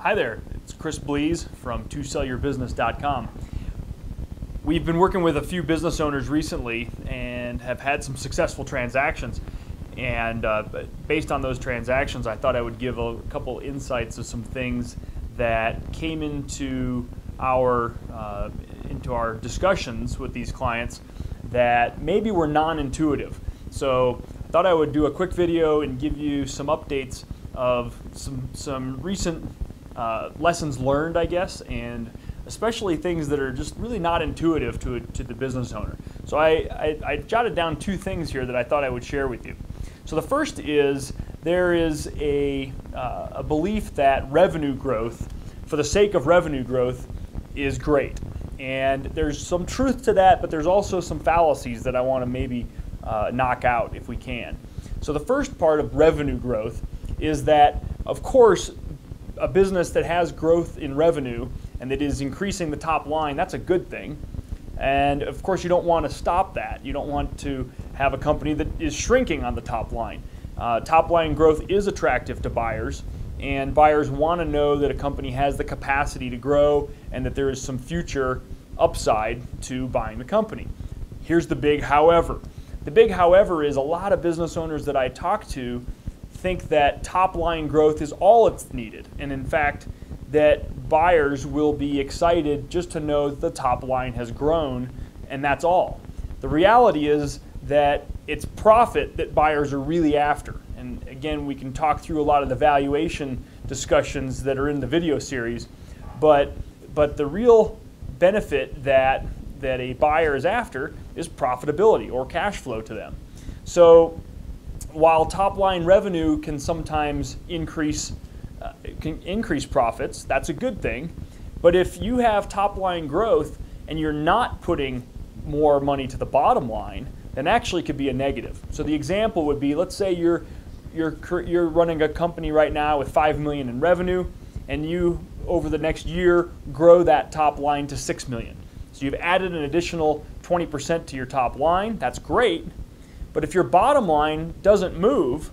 Hi there, it's Chris Blees from ToSellYourBusiness.com. We've been working with a few business owners recently and have had some successful transactions. And based on those transactions, I thought I would give a couple insights of some things that came into our discussions with these clients that maybe were non-intuitive. So I thought I would do a quick video and give you some updates of some recent lessons learned, I guess, and especially things that are just really not intuitive to the business owner. So I jotted down two things here that I thought I would share with you. So the first is there is a belief that revenue growth, for the sake of revenue growth, is great. And there's some truth to that, but there's also some fallacies that I want to maybe knock out if we can. So the first part of revenue growth is that, of course, a business that has growth in revenue and that is increasing the top line, that's a good thing. And of course, you don't want to stop that. You don't want to have a company that is shrinking on the top line. Top line growth is attractive to buyers, and buyers want to know that a company has the capacity to grow and that there is some future upside to buying the company. Here's the big however. The big however is a lot of business owners that I talk to think that top line growth is all it's needed, and in fact that buyers will be excited just to know the top line has grown and that's all. The reality is that it's profit that buyers are really after, and again we can talk through a lot of the valuation discussions that are in the video series, but the real benefit that a buyer is after is profitability or cash flow to them. So while top-line revenue can sometimes increase profits, that's a good thing. But if you have top-line growth and you're not putting more money to the bottom line, then actually could be a negative. So the example would be, let's say you're running a company right now with $5 million in revenue, and you over the next year grow that top line to $6 million. So you've added an additional 20% to your top line. That's great. But if your bottom line doesn't move,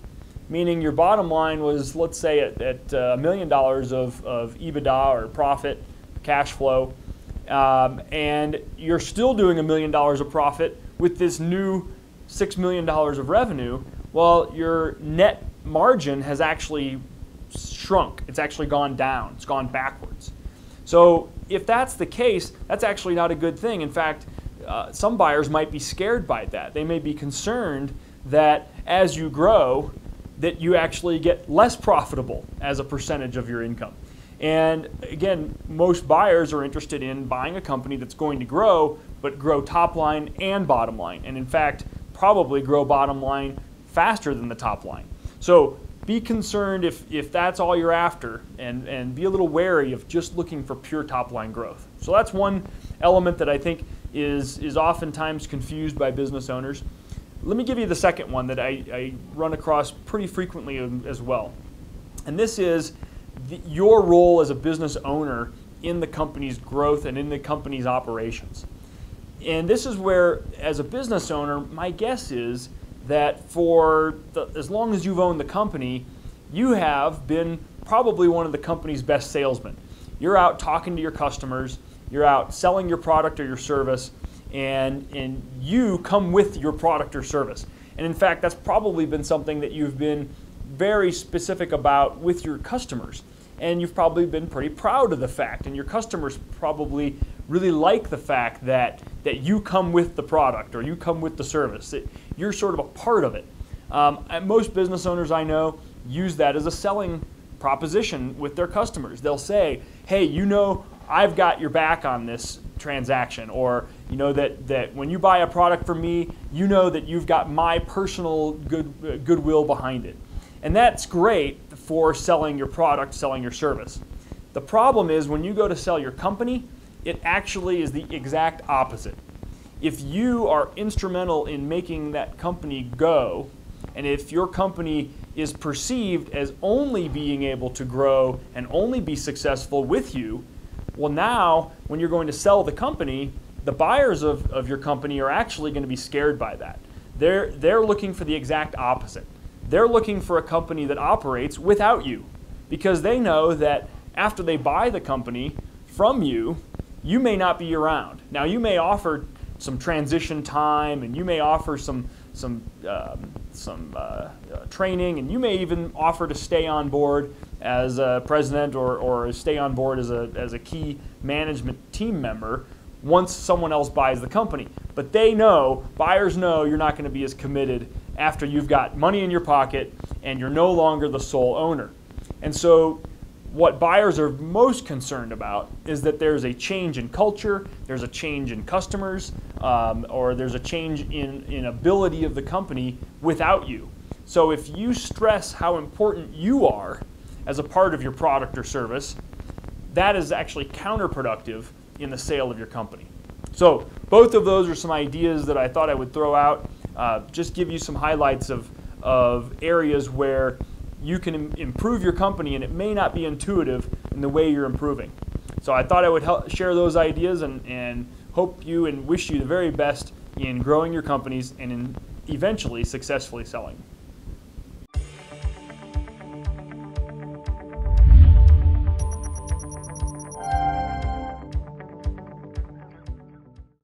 meaning your bottom line was, let's say, at $1 million of EBITDA or profit, cash flow, and you're still doing $1 million of profit with this new $6 million of revenue, well, your net margin has actually shrunk. It's actually gone down. It's gone backwards. So if that's the case, that's actually not a good thing. In fact, some buyers might be scared by that. They may be concerned that as you grow, that you actually get less profitable as a percentage of your income. And again, most buyers are interested in buying a company that's going to grow, but grow top line and bottom line. And in fact, probably grow bottom line faster than the top line. So be concerned if that's all you're after, and be a little wary of just looking for pure top line growth. So that's one element that I think is oftentimes confused by business owners. Let me give you the second one that I run across pretty frequently as well. And this is your role as a business owner in the company's growth and in the company's operations. And this is where, as a business owner, my guess is that as long as you've owned the company, you have been probably one of the company's best salesmen. You're out talking to your customers, you're out selling your product or your service, and you come with your product or service. And in fact, that's probably been something that you've been very specific about with your customers. And you've probably been pretty proud of the fact, and your customers probably really like the fact that you come with the product or you come with the service, that you're sort of a part of it. And most business owners I know use that as a selling proposition with their customers. They'll say, hey, I've got your back on this transaction, or that when you buy a product from me, you know that you've got my personal goodwill behind it. And that's great for selling your product, selling your service. The problem is when you go to sell your company, it actually is the exact opposite. If you are instrumental in making that company go, and if your company is perceived as only being able to grow and only be successful with you, well, now when you're going to sell the company, the buyers of your company are actually going to be scared by that. They're looking for the exact opposite. They're looking for a company that operates without you, because they know that after they buy the company from you, you may not be around. Now, you may offer some transition time, and you may offer some training, and you may even offer to stay on board as a president or stay on board as a key management team member once someone else buys the company. But buyers know you're not going to be as committed after you've got money in your pocket and you're no longer the sole owner. And so what buyers are most concerned about is that there's a change in culture, there's a change in customers, or there's a change in ability of the company without you. So if you stress how important you are as a part of your product or service, that is actually counterproductive in the sale of your company. So both of those are some ideas that I thought I would throw out, just give you some highlights of areas where you can improve your company, and it may not be intuitive in the way you're improving. So I thought I would share those ideas and hope you and wish you the very best in growing your companies and in eventually successfully selling.